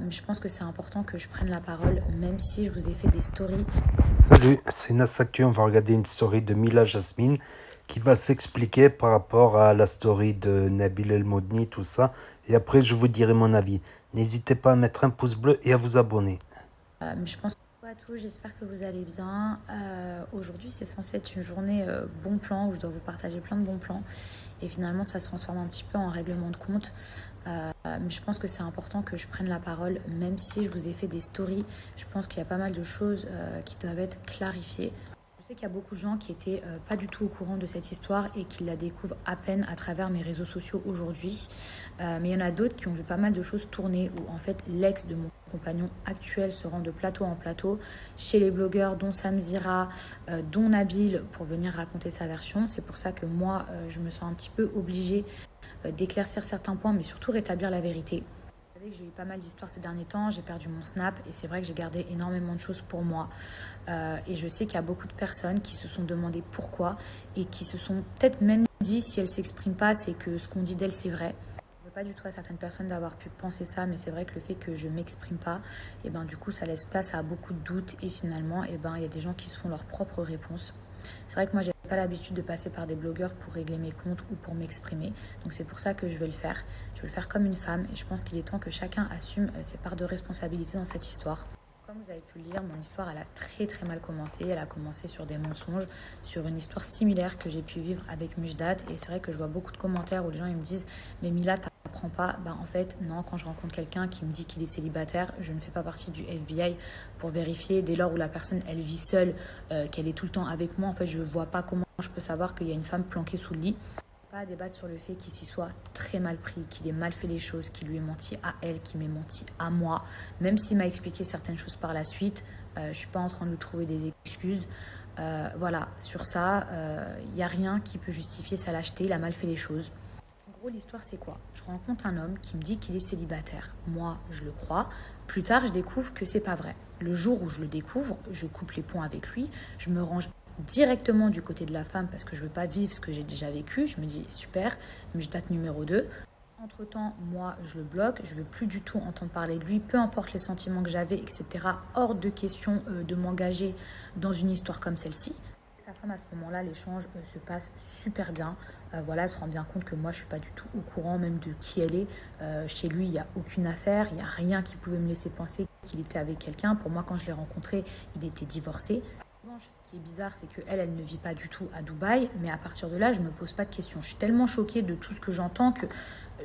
mais je pense que c'est important que je prenne la parole, même si je vous ai fait des stories. Salut, c'est Nassactu. On va regarder une story de Mila Jasmine qui va s'expliquer par rapport à la story de Nabil El Modni, tout ça. Et après, je vous dirai mon avis. N'hésitez pas à mettre un pouce bleu et à vous abonner. Mais je pense que à tous, j'espère que vous allez bien. Aujourd'hui, c'est censé être une journée bon plan où je dois vous partager plein de bons plans. Et finalement, ça se transforme un petit peu en règlement de compte. Mais je pense que c'est important que je prenne la parole, même si je vous ai fait des stories. Je pense qu'il y a pas mal de choses qui doivent être clarifiées. Je sais qu'il y a beaucoup de gens qui étaient pas du tout au courant de cette histoire et qui la découvrent à peine à travers mes réseaux sociaux aujourd'hui. Mais il y en a d'autres qui ont vu pas mal de choses tourner où en fait l'ex de mon compagnon actuel se rend de plateau en plateau chez les blogueurs dont Samzira, dont Nabil pour venir raconter sa version. C'est pour ça que moi je me sens un petit peu obligée d'éclaircir certains points mais surtout rétablir la vérité. Vous savez que j'ai eu pas mal d'histoires ces derniers temps, j'ai perdu mon snap et c'est vrai que j'ai gardé énormément de choses pour moi. Et je sais qu'il y a beaucoup de personnes qui se sont demandé pourquoi et qui se sont peut-être même dit si elles ne s'expriment pas, c'est que ce qu'on dit d'elles c'est vrai. Je veux pas du tout à certaines personnes d'avoir pu penser ça, mais c'est vrai que le fait que je m'exprime pas, et ben du coup ça laisse place à beaucoup de doutes et finalement et ben il y a des gens qui se font leurs propres réponses. C'est vrai que moi j'ai pas l'habitude de passer par des blogueurs pour régler mes comptes ou pour m'exprimer, donc c'est pour ça que je vais le faire. Je vais le faire comme une femme et je pense qu'il est temps que chacun assume ses parts de responsabilité dans cette histoire. Comme vous avez pu le lire, mon histoire, elle a très très mal commencé. Elle a commencé sur des mensonges, sur une histoire similaire que j'ai pu vivre avec Mujdat. Et c'est vrai que je vois beaucoup de commentaires où les gens ils me disent mais Mila, t'apprends pas. Bah en fait, non, quand je rencontre quelqu'un qui me dit qu'il est célibataire, je ne fais pas partie du FBI pour vérifier. Dès lors où la personne, elle vit seule, qu'elle est tout le temps avec moi, en fait, je vois pas comment je peux savoir qu'il y a une femme planquée sous le lit. Pas à débattre sur le fait qu'il s'y soit très mal pris, qu'il ait mal fait les choses, qu'il lui ait menti à elle, qu'il m'ait menti à moi. Même s'il m'a expliqué certaines choses par la suite, je suis pas en train de lui trouver des excuses. Voilà, sur ça, il n'y a rien qui peut justifier sa lâcheté, il a mal fait les choses. En gros, l'histoire, c'est quoi? Je rencontre un homme qui me dit qu'il est célibataire. Moi, je le crois. Plus tard, je découvre que c'est pas vrai. Le jour où je le découvre, je coupe les ponts avec lui. Je me range directement du côté de la femme parce que je veux pas vivre ce que j'ai déjà vécu. Je me dis super, mais je date numéro 2. Entre-temps, moi, je le bloque. Je veux plus du tout entendre parler de lui, peu importe les sentiments que j'avais, etc. Hors de question de m'engager dans une histoire comme celle-ci. Sa femme, à ce moment-là, l'échange se passe super bien. Voilà, elle se rend bien compte que moi, je suis pas du tout au courant même de qui elle est. Chez lui, il n'y a aucune affaire, il n'y a rien qui pouvait me laisser penser qu'il était avec quelqu'un. Pour moi, quand je l'ai rencontré, il était divorcé. En revanche, ce qui est bizarre, c'est qu'elle, elle ne vit pas du tout à Dubaï. Mais à partir de là, je me pose pas de questions. Je suis tellement choquée de tout ce que j'entends que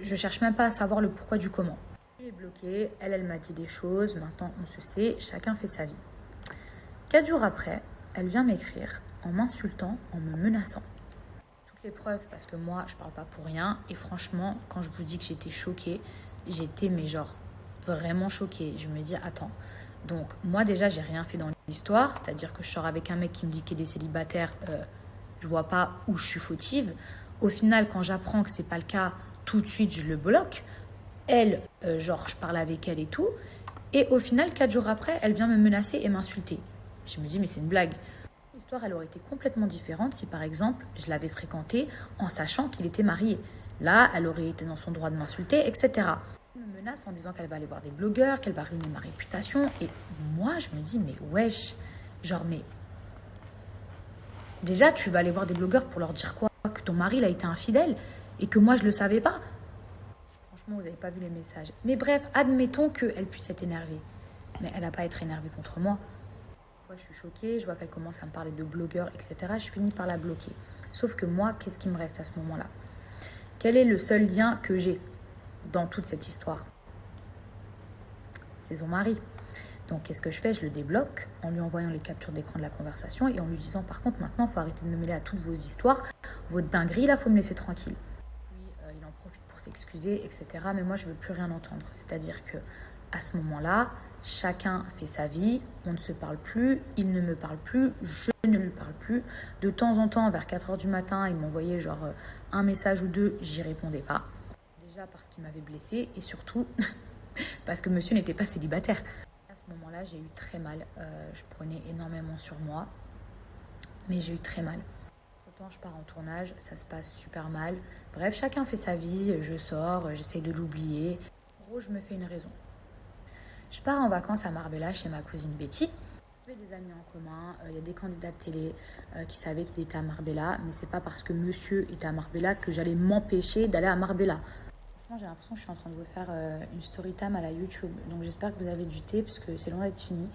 je cherche même pas à savoir le pourquoi du comment. Il est bloqué, elle m'a dit des choses. Maintenant, on se sait, chacun fait sa vie. 4 jours après, elle vient m'écrire en m'insultant, en me menaçant. Toutes les preuves, parce que moi, je parle pas pour rien. Et franchement, quand je vous dis que j'étais choquée, j'étais, mais genre, vraiment choquée. Je me dis, attends. Donc, moi, déjà, j'ai rien fait dans l'histoire. C'est-à-dire que je sors avec un mec qui me dit qu'il est célibataire. Je vois pas où je suis fautive. Au final, quand j'apprends que c'est pas le cas, tout de suite, je le bloque. Elle, genre, je parle avec elle et tout. Et au final, 4 jours après, elle vient me menacer et m'insulter. Je me dis, mais c'est une blague. L'histoire, elle aurait été complètement différente si, par exemple, je l'avais fréquenté en sachant qu'il était marié. Là, elle aurait été dans son droit de m'insulter, etc. Elle me menace en disant qu'elle va aller voir des blogueurs, qu'elle va ruiner ma réputation. Et moi, je me dis, mais wesh, genre, mais déjà, tu vas aller voir des blogueurs pour leur dire quoi? Que ton mari, il a été infidèle et que moi, je le savais pas. Franchement, vous n'avez pas vu les messages. Mais bref, admettons qu'elle puisse être énervée. Mais elle n'a pas à être énervée contre moi. Fois, je suis choquée, je vois qu'elle commence à me parler de blogueurs, etc. Je finis par la bloquer. Sauf que moi, qu'est-ce qui me reste à ce moment-là? Quel est le seul lien que j'ai dans toute cette histoire? C'est son mari. Donc, qu'est-ce que je fais? Je le débloque en lui envoyant les captures d'écran de la conversation et en lui disant par contre, maintenant, il faut arrêter de me mêler à toutes vos histoires, votre dinguerie, là, il faut me laisser tranquille. Lui, il en profite pour s'excuser, etc. Mais moi, je ne veux plus rien entendre. C'est-à-dire que à ce moment-là, chacun fait sa vie, on ne se parle plus, il ne me parle plus, je ne lui parle plus. De temps en temps, vers 4 heures du matin, il m'envoyait genre un message ou deux, j'y répondais pas. Déjà parce qu'il m'avait blessée et surtout parce que monsieur n'était pas célibataire. À ce moment-là, j'ai eu très mal. Je prenais énormément sur moi, mais j'ai eu très mal. Entre-temps, je pars en tournage, ça se passe super mal. Bref, chacun fait sa vie, je sors, j'essaye de l'oublier. En gros, je me fais une raison. Je pars en vacances à Marbella chez ma cousine Betty. J'avais des amis en commun, il y a des candidats de télé qui savaient qu'il était à Marbella, mais c'est pas parce que monsieur était à Marbella que j'allais m'empêcher d'aller à Marbella. Franchement, j'ai l'impression que je suis en train de vous faire une story time à la YouTube, donc j'espère que vous avez du thé parce que c'est loin d'être fini.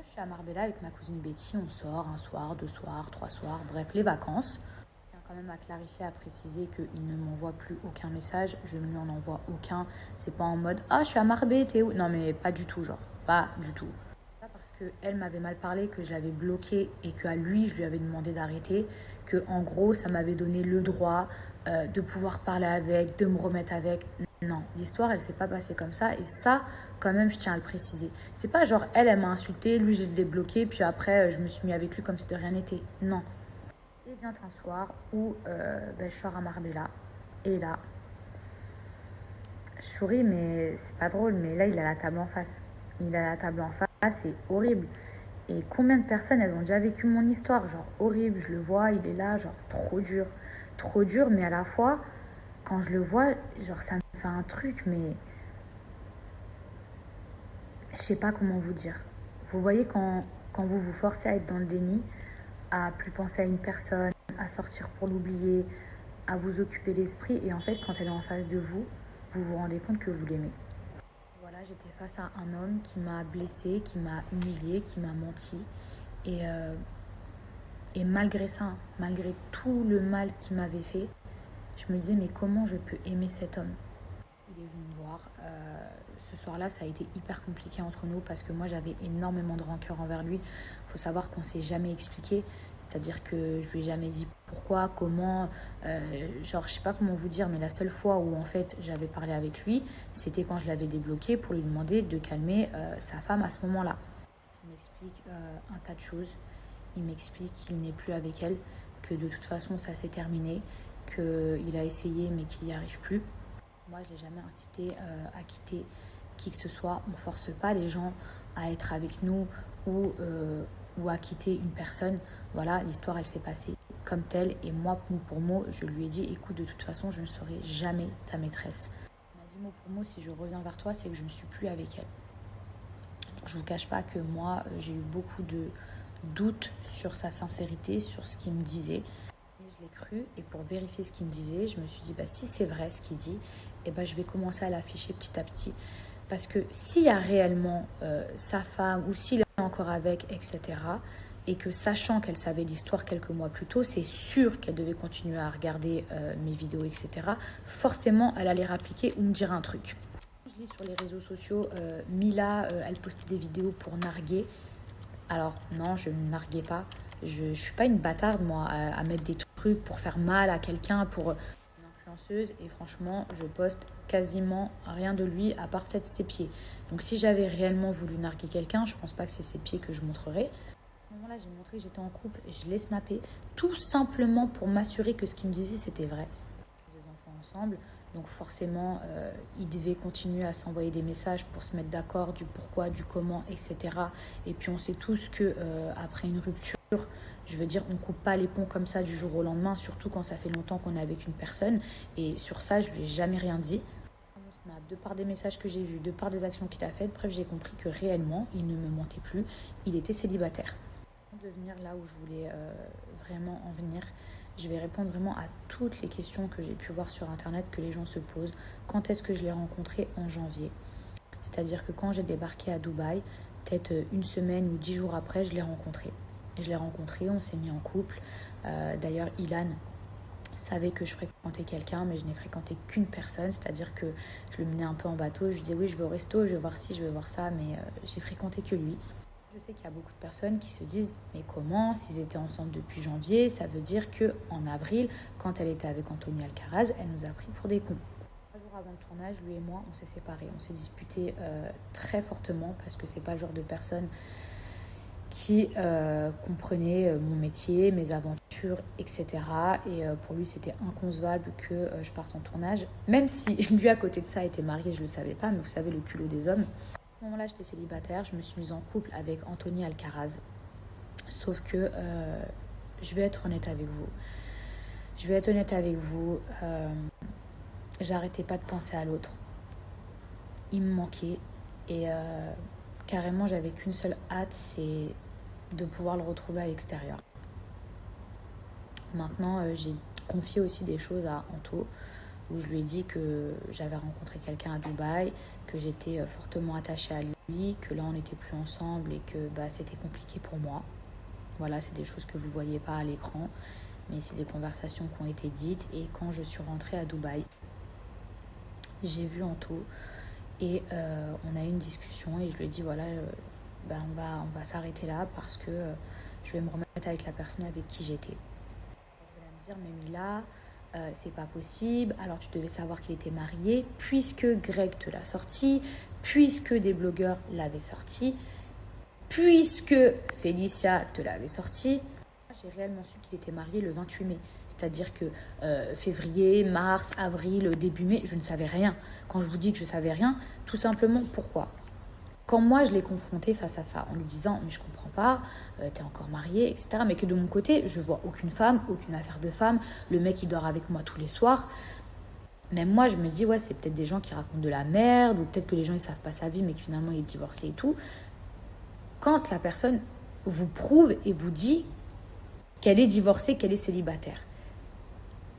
Je suis à Marbella avec ma cousine Betty, on sort un soir, 2 soirs, 3 soirs, bref, les vacances. Je tiens quand même à clarifier, à préciser qu'il ne m'envoie plus aucun message, je ne lui en envoie aucun. C'est pas en mode ah, je suis à Marbella, t'es où? Non, mais pas du tout, genre, pas du tout. Pas parce qu'elle m'avait mal parlé, que je l'avais bloqué et qu'à lui, je lui avais demandé d'arrêter, que en gros, ça m'avait donné le droit de pouvoir parler avec, de me remettre avec. Non, l'histoire, elle s'est pas passée comme ça. Et ça, quand même, je tiens à le préciser. C'est pas genre, elle m'a insulté, lui, j'ai débloqué, puis après, je me suis mis avec lui comme si de rien n'était. Non. Et vient un soir où je sors à Marbella. Et là, je souris, mais c'est pas drôle. Mais là, il a la table en face. Il a la table en face, c'est horrible. Et combien de personnes, elles ont déjà vécu mon histoire, genre horrible, je le vois, il est là, genre trop dur, mais à la fois, quand je le vois, genre ça me fait un truc, mais je sais pas comment vous dire. Vous voyez quand vous vous forcez à être dans le déni, à plus penser à une personne, à sortir pour l'oublier, à vous occuper l'esprit, et en fait, quand elle est en face de vous, vous vous rendez compte que vous l'aimez. Voilà, j'étais face à un homme qui m'a blessée, qui m'a humiliée, qui m'a menti. Et, euh, et malgré ça, malgré tout le mal qu'il m'avait fait, je me disais mais comment je peux aimer cet homme? Il est venu me voir. Ce soir-là, ça a été hyper compliqué entre nous parce que moi, j'avais énormément de rancœur envers lui. Il faut savoir qu'on ne s'est jamais expliqué. C'est-à-dire que je lui ai jamais dit pourquoi, comment. Genre, je sais pas comment vous dire, mais la seule fois où en fait j'avais parlé avec lui, c'était quand je l'avais débloqué pour lui demander de calmer sa femme à ce moment-là. Il m'explique un tas de choses. Il m'explique qu'il n'est plus avec elle, que de toute façon ça s'est terminé, qu'il a essayé mais qu'il n'y arrive plus. Moi, je ne l'ai jamais incité à quitter qui que ce soit. On ne force pas les gens à être avec nous ou à quitter une personne. Voilà, l'histoire, elle s'est passée comme telle. Et moi, mot pour mot, je lui ai dit, écoute, de toute façon, je ne serai jamais ta maîtresse. Il m'a dit mot pour mot, si je reviens vers toi, c'est que je ne suis plus avec elle. Donc, je ne vous cache pas que moi, j'ai eu beaucoup de doutes sur sa sincérité, sur ce qu'il me disait. Mais je l'ai cru et pour vérifier ce qu'il me disait, je me suis dit, bah, si c'est vrai ce qu'il dit, eh ben, je vais commencer à l'afficher petit à petit. Parce que s'il y a réellement sa femme ou s'il est encore avec, etc., et que sachant qu'elle savait l'histoire quelques mois plus tôt, c'est sûr qu'elle devait continuer à regarder mes vidéos, etc., forcément, elle allait rappliquer ou me dire un truc. Je lis sur les réseaux sociaux, Mila, elle postait des vidéos pour narguer. Alors non, je ne narguais pas. Je ne suis pas une bâtarde, moi, à mettre des trucs pour faire mal à quelqu'un, pour une influenceuse. Et franchement, je poste quasiment rien de lui, à part peut-être ses pieds. Donc si j'avais réellement voulu narguer quelqu'un, je pense pas que c'est ses pieds que je montrerais. À ce moment-là, j'ai montré que j'étais en couple et je l'ai snappé, tout simplement pour m'assurer que ce qu'il me disait, c'était vrai. Des enfants ensemble. Donc forcément, ils devaient continuer à s'envoyer des messages pour se mettre d'accord du pourquoi, du comment, etc. Et puis on sait tous que après une rupture, je veux dire, on coupe pas les ponts comme ça du jour au lendemain, surtout quand ça fait longtemps qu'on est avec une personne. Et sur ça, je lui ai jamais rien dit. Mon snap, de par des messages que j'ai vus, de par des actions qu'il a faites, bref, j'ai compris que réellement, il ne me mentait plus. Il était célibataire. De venir là où je voulais vraiment en venir, je vais répondre vraiment à toutes les questions que j'ai pu voir sur internet, que les gens se posent. Quand est-ce que je l'ai rencontré? En janvier. C'est-à-dire que quand j'ai débarqué à Dubaï, peut-être une semaine ou 10 jours après, je l'ai rencontré. Je l'ai rencontré, on s'est mis en couple. D'ailleurs, Ilan savait que je fréquentais quelqu'un, mais je n'ai fréquenté qu'une personne, c'est-à-dire que je le menais un peu en bateau. Je lui disais oui, je vais au resto, je vais voir ci, je vais voir ça, mais j'ai fréquenté que lui. Je sais qu'il y a beaucoup de personnes qui se disent mais comment, s'ils étaient ensemble depuis janvier, ça veut dire qu'en avril, quand elle était avec Anthony Alcaraz, elle nous a pris pour des cons. 3 jours avant le tournage, lui et moi, on s'est séparés. On s'est disputés très fortement parce que c'est pas le genre de personne qui comprenait mon métier, mes aventures, etc. Et pour lui, c'était inconcevable que je parte en tournage. Même si lui, à côté de ça, était marié, je ne le savais pas, mais vous savez, le culot des hommes. À ce moment-là, j'étais célibataire, je me suis mise en couple avec Anthony Alcaraz. Sauf que je vais être honnête avec vous. J'arrêtais pas de penser à l'autre. Il me manquait et Carrément, j'avais qu'une seule hâte, c'est de pouvoir le retrouver à l'extérieur. Maintenant, j'ai confié aussi des choses à Anto, où je lui ai dit que j'avais rencontré quelqu'un à Dubaï, que j'étais fortement attachée à lui, que là on n'était plus ensemble et que c'était compliqué pour moi. Voilà, c'est des choses que vous ne voyez pas à l'écran, mais c'est des conversations qui ont été dites. Et quand je suis rentrée à Dubaï, j'ai vu Anto et on a eu une discussion et je lui ai dit voilà, on va s'arrêter là parce que je vais me remettre avec la personne avec qui j'étais. Vous allez me dire, mais Mila, c'est pas possible, alors tu devais savoir qu'il était marié, puisque Greg te l'a sorti, puisque des blogueurs l'avaient sorti, puisque Félicia te l'avait sorti. J'ai réellement su qu'il était marié le 28 mai. C'est-à-dire que février, mars, avril, début mai, je ne savais rien. Quand je vous dis que je ne savais rien, tout simplement pourquoi? Quand moi je l'ai confronté face à ça, en lui disant mais je comprends pas, t'es encore marié, etc. Mais que de mon côté, je vois aucune femme, aucune affaire de femme, le mec il dort avec moi tous les soirs. Même moi je me dis ouais c'est peut-être des gens qui racontent de la merde, ou peut-être que les gens ils savent pas sa vie mais que finalement il est divorcé et tout. Quand la personne vous prouve et vous dit qu'elle est divorcée, qu'elle est célibataire,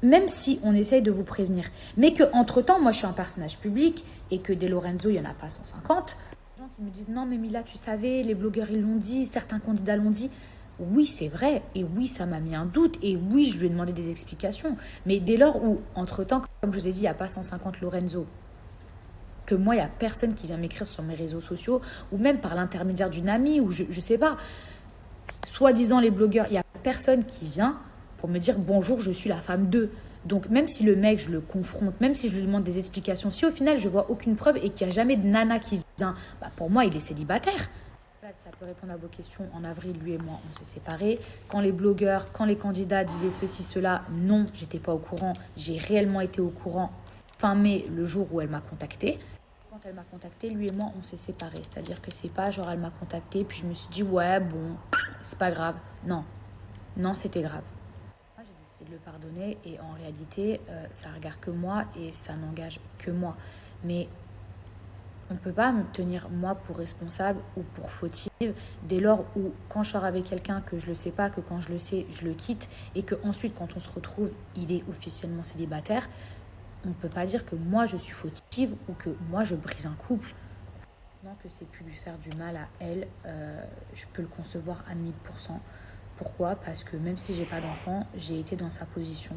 même si on essaye de vous prévenir, mais qu'entre-temps, moi je suis un personnage public et que des Lorenzo, il n'y en a pas 150, les gens qui me disent non mais Mila, tu savais, les blogueurs ils l'ont dit, certains candidats l'ont dit. Oui, c'est vrai, et oui, ça m'a mis un doute, et oui, je lui ai demandé des explications. Mais dès lors où, entre-temps, comme je vous ai dit, il n'y a pas 150 Lorenzo, que moi, il n'y a personne qui vient m'écrire sur mes réseaux sociaux, ou même par l'intermédiaire d'une amie, ou je ne sais pas, soi-disant les blogueurs, il n'y a personne qui vient pour me dire bonjour, je suis la femme d'eux. Donc même si le mec, je le confronte, même si je lui demande des explications, si au final je vois aucune preuve et qu'il n'y a jamais de nana qui vient, pour moi il est célibataire. Ça peut répondre à vos questions. En avril, lui et moi, on s'est séparés. Quand les blogueurs, quand les candidats disaient ceci, cela, non, j'étais pas au courant. J'ai réellement été au courant fin mai, le jour où elle m'a contactée. Quand elle m'a contactée, lui et moi, on s'est séparés. C'est-à-dire que c'est pas genre elle m'a contactée, puis je me suis dit ouais, bon, c'est pas grave. Non, non, c'était grave. Moi, j'ai décidé de le pardonner et en réalité, ça regarde que moi et ça n'engage que moi. Mais on ne peut pas me tenir moi pour responsable ou pour fautive dès lors où quand je sors avec quelqu'un que je le sais pas, que quand je le sais, je le quitte et que ensuite quand on se retrouve, il est officiellement célibataire. On ne peut pas dire que moi je suis fautive ou que moi je brise un couple. Non, que c'est pu lui faire du mal à elle, je peux le concevoir à 1000%. Pourquoi? Parce que même si j'ai pas d'enfant, j'ai été dans sa position.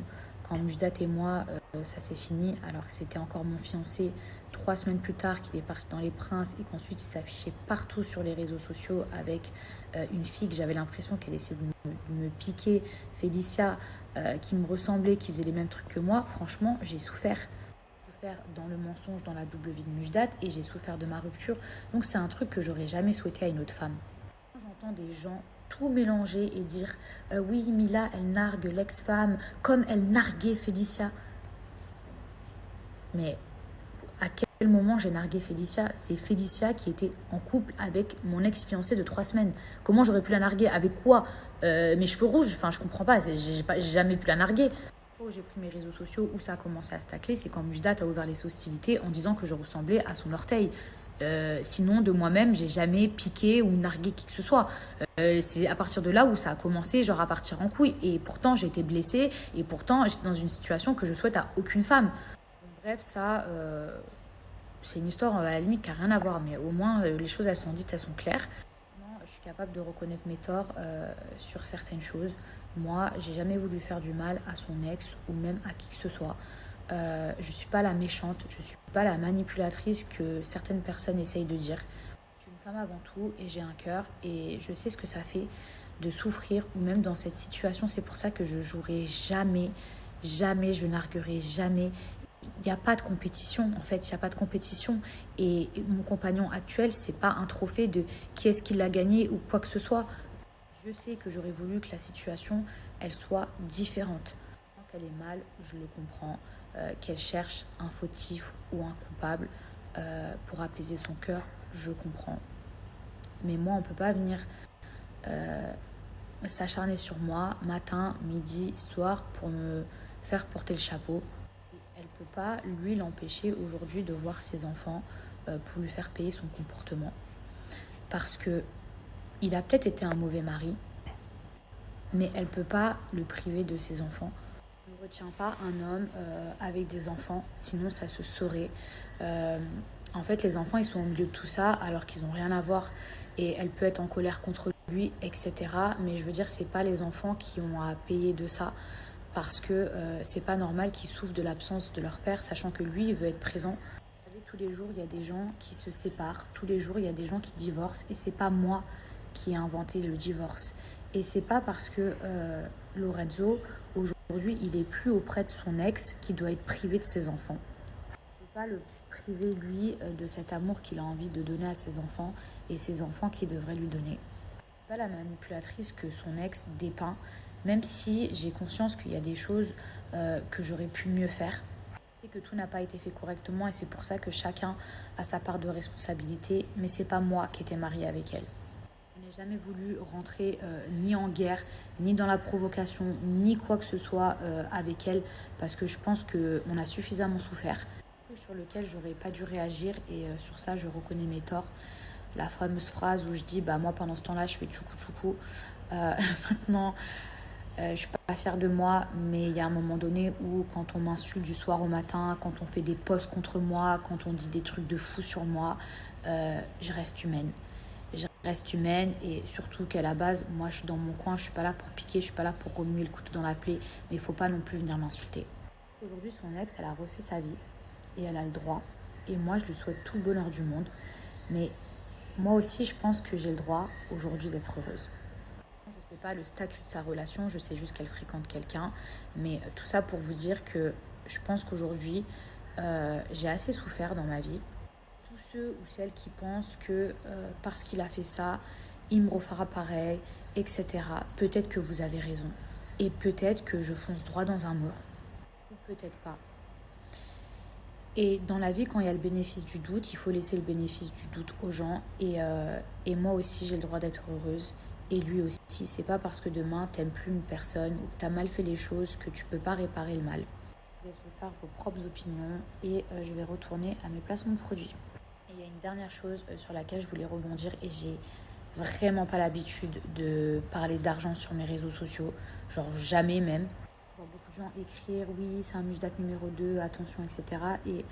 Quand Mujdat et moi, ça s'est fini, alors que c'était encore mon fiancé, 3 semaines plus tard, qu'il est parti dans Les Princes et qu'ensuite il s'affichait partout sur les réseaux sociaux avec une fille que j'avais l'impression qu'elle essayait de me piquer, Félicia, qui me ressemblait, qui faisait les mêmes trucs que moi. Franchement, j'ai souffert dans le mensonge, dans la double vie de Mujdat, et j'ai souffert de ma rupture. Donc c'est un truc que j'aurais jamais souhaité à une autre femme. Quand j'entends des gens tout mélanger et dire oui, Mila, elle nargue l'ex-femme comme elle narguait Félicia. Mais à quel moment j'ai nargué Félicia? C'est Félicia qui était en couple avec mon ex-fiancé de 3 semaines. Comment j'aurais pu la narguer? Avec quoi? Mes cheveux rouges? Enfin, je comprends pas. J'ai jamais pu la narguer. Où j'ai pris mes réseaux sociaux, où ça a commencé à se tacler, c'est quand Mujdat a ouvert les hostilités en disant que je ressemblais à son orteil. Sinon, de moi-même, j'ai jamais piqué ou nargué qui que ce soit. C'est à partir de là où ça a commencé, genre à partir en couille. Et pourtant, j'ai été blessée, et pourtant, j'étais dans une situation que je souhaite à aucune femme. Donc, bref, ça, c'est une histoire à la limite qui n'a rien à voir, mais au moins, les choses, elles sont dites, elles sont claires. Je suis capable de reconnaître mes torts sur certaines choses. Moi, j'ai jamais voulu faire du mal à son ex ou même à qui que ce soit. Je suis pas la méchante, je suis pas la manipulatrice que certaines personnes essayent de dire. Je suis une femme avant tout et j'ai un cœur et je sais ce que ça fait de souffrir ou même dans cette situation. C'est pour ça que je jouerai jamais, jamais, je narguerai jamais. Il n'y a pas de compétition, en fait, il n'y a pas de compétition. Et mon compagnon actuel, c'est pas un trophée de qui est-ce qui l'a gagné ou quoi que ce soit. Je sais que j'aurais voulu que la situation, elle soit différente. Quand elle est mal, je le comprends. Qu'elle cherche un fautif ou un coupable pour apaiser son cœur, je comprends. Mais moi, on ne peut pas venir s'acharner sur moi matin, midi, soir pour me faire porter le chapeau. Elle ne peut pas, lui, l'empêcher aujourd'hui de voir ses enfants pour lui faire payer son comportement. parce que il a peut-être été un mauvais mari, mais elle peut pas le priver de ses enfants. On ne retient pas un homme avec des enfants, sinon ça se saurait. Euh, En fait, les enfants, ils sont au milieu de tout ça alors qu'ils n'ont rien à voir. Et elle peut être en colère contre lui, etc. Mais je veux dire, c'est pas les enfants qui ont à payer de ça parce que c'est pas normal qu'ils souffrent de l'absence de leur père, sachant que lui, il veut être présent. Vous savez, tous les jours, il y a des gens qui se séparent. Tous les jours, il y a des gens qui divorcent. Et c'est pas moi qui ai inventé le divorce. Et c'est pas parce que Lorenzo, aujourd'hui, il est plus auprès de son ex qui doit être privé de ses enfants. Il ne peut pas le priver, lui, de cet amour qu'il a envie de donner à ses enfants et ses enfants qui devraient lui donner. Pas la manipulatrice que son ex dépeint, même si j'ai conscience qu'il y a des choses que j'aurais pu mieux faire et que tout n'a pas été fait correctement et c'est pour ça que chacun a sa part de responsabilité, mais c'est pas moi qui étais mariée avec elle. Je n'ai jamais voulu rentrer ni en guerre, ni dans la provocation, ni quoi que ce soit avec elle, parce que je pense qu'on a suffisamment souffert, sur lequel j'aurais pas dû réagir, et sur ça je reconnais mes torts. La fameuse phrase où je dis bah moi pendant ce temps-là je fais tchoukou tchoukou. Euh, Maintenant je suis pas fière de moi, mais il y a un moment donné où quand on m'insulte du soir au matin, quand on fait des posts contre moi, quand on dit des trucs de fou sur moi, je reste humaine. Je reste humaine et surtout qu'à la base, moi je suis dans mon coin, je suis pas là pour piquer, je suis pas là pour remuer le couteau dans la plaie, mais il faut pas non plus venir m'insulter. Aujourd'hui, son ex, elle a refait sa vie et elle a le droit. Et moi, je lui souhaite tout le bonheur du monde. Mais moi aussi, je pense que j'ai le droit aujourd'hui d'être heureuse. Je ne sais pas le statut de sa relation, je sais juste qu'elle fréquente quelqu'un. Mais tout ça pour vous dire que je pense qu'aujourd'hui, j'ai assez souffert dans ma vie. Tous ceux ou celles qui pensent que parce qu'il a fait ça, il me refera pareil, etc. Peut-être que vous avez raison. Et peut-être que je fonce droit dans un mur. Ou peut-être pas. Et dans la vie, quand il y a le bénéfice du doute, il faut laisser le bénéfice du doute aux gens. Et moi aussi, j'ai le droit d'être heureuse. Et lui aussi. C'est pas parce que demain, t'aimes plus une personne ou que t'as mal fait les choses que tu peux pas réparer le mal. Je vous laisse vous faire vos propres opinions et je vais retourner à mes placements de produits. Et il y a une dernière chose sur laquelle je voulais rebondir et j'ai vraiment pas l'habitude de parler d'argent sur mes réseaux sociaux. Genre jamais même. Je vois beaucoup de gens écrire oui, c'est un Mujdat numéro 2, attention, etc. Et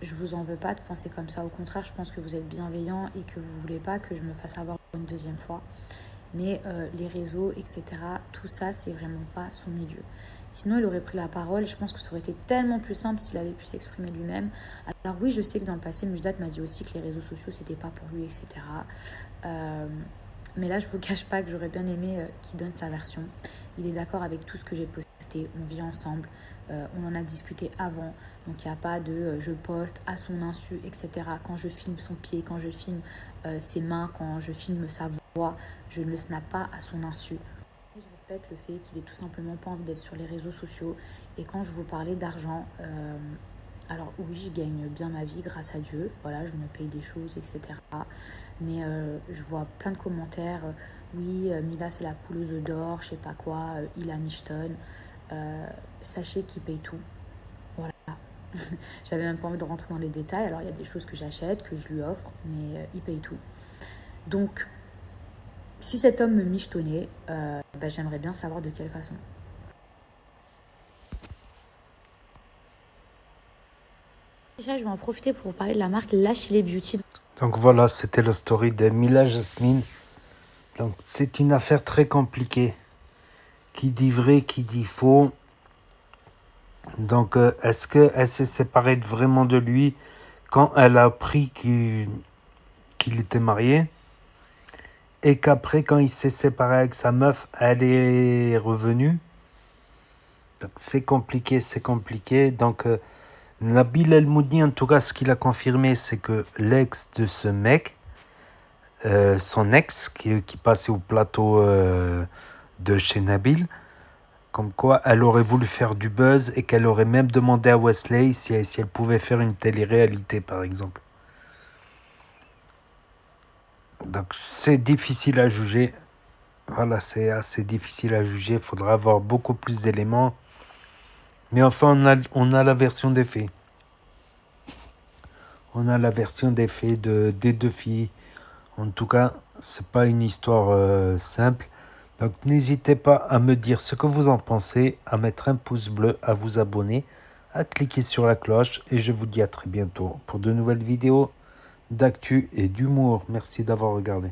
je vous en veux pas de penser comme ça. Au contraire, je pense que vous êtes bienveillant et que vous voulez pas que je me fasse avoir une deuxième fois. Mais les réseaux, etc., tout ça, c'est vraiment pas son milieu. Sinon, il aurait pris la parole. Je pense que ça aurait été tellement plus simple s'il avait pu s'exprimer lui-même. Alors oui, je sais que dans le passé, Mujdat m'a dit aussi que les réseaux sociaux, c'était pas pour lui, etc. Mais là, je vous cache pas que j'aurais bien aimé qu'il donne sa version. Il est d'accord avec tout ce que j'ai posté. On vit ensemble. On en a discuté avant. Donc, il n'y a pas de je poste à son insu, etc. Quand je filme son pied, quand je filme ses mains, quand je filme sa voix, je ne le snap pas à son insu. Et je respecte le fait qu'il ait tout simplement pas envie d'être sur les réseaux sociaux. Et quand je vous parlais d'argent, alors oui, je gagne bien ma vie grâce à Dieu. Voilà, je me paye des choses, etc. Mais je vois plein de commentaires. Oui, Mila, c'est la poule aux œufs d'or, je sais pas quoi. Il a Michton. Sachez qu'il paye tout. Voilà. J'avais même pas envie de rentrer dans les détails. Alors, il y a des choses que j'achète, que je lui offre, mais il paye tout. Donc, si cet homme me michetonnait, j'aimerais bien savoir de quelle façon. Déjà, je vais en profiter pour vous parler de la marque Lachile Beauty. Donc voilà, c'était la story de Mila Jasmine. Donc c'est une affaire très compliquée. Qui dit vrai, qui dit faux. Donc est-ce qu'elle s'est séparée vraiment de lui quand elle a appris qu'il était marié et qu'après quand il s'est séparé avec sa meuf, elle est revenue. Donc c'est compliqué, c'est compliqué. Donc Nabil El Moudni, en tout cas, ce qu'il a confirmé, c'est que l'ex de ce mec, son ex, qui passait au plateau de chez Nabil, comme quoi elle aurait voulu faire du buzz et qu'elle aurait même demandé à Wesley si elle pouvait faire une télé-réalité, par exemple. Donc c'est difficile à juger. Voilà, c'est assez difficile à juger. Il faudra avoir beaucoup plus d'éléments. Mais enfin, on a la version des faits. On a la version des faits des deux filles. En tout cas, c'est pas une histoire simple. Donc n'hésitez pas à me dire ce que vous en pensez, à mettre un pouce bleu, à vous abonner, à cliquer sur la cloche et je vous dis à très bientôt pour de nouvelles vidéos d'actu et d'humour. Merci d'avoir regardé.